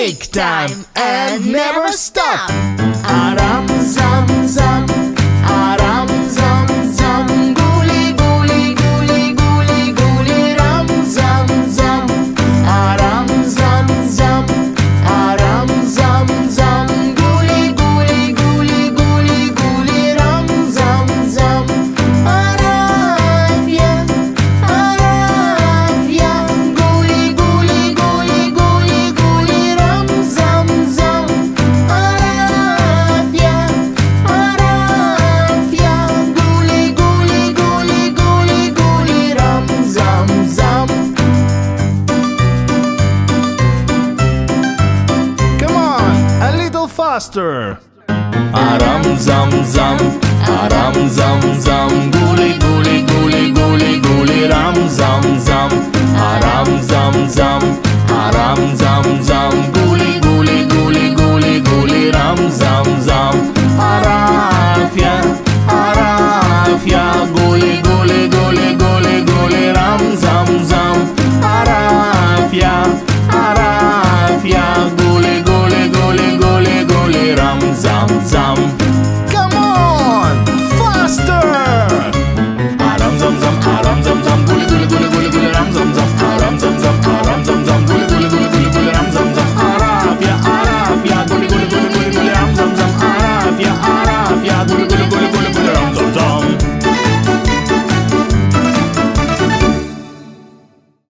take time and never stop. Aram zam zam, aram zam zam, guli guli guli guli guli, ram zam zam, aram zam zam, aram zam zam, guli guli guli guli guli, ram zam zam. Arabia, Arabia, guli guli guli guli guli, ram zam zam. Arabia, Arabia, guli guli guli guli guli, ram zam zam. Come on, a little faster. Aram zam zam, aram zam zam, guli guli guli guli guli, ram zam zam. Aram zam zam, aram zam zam, guli guli.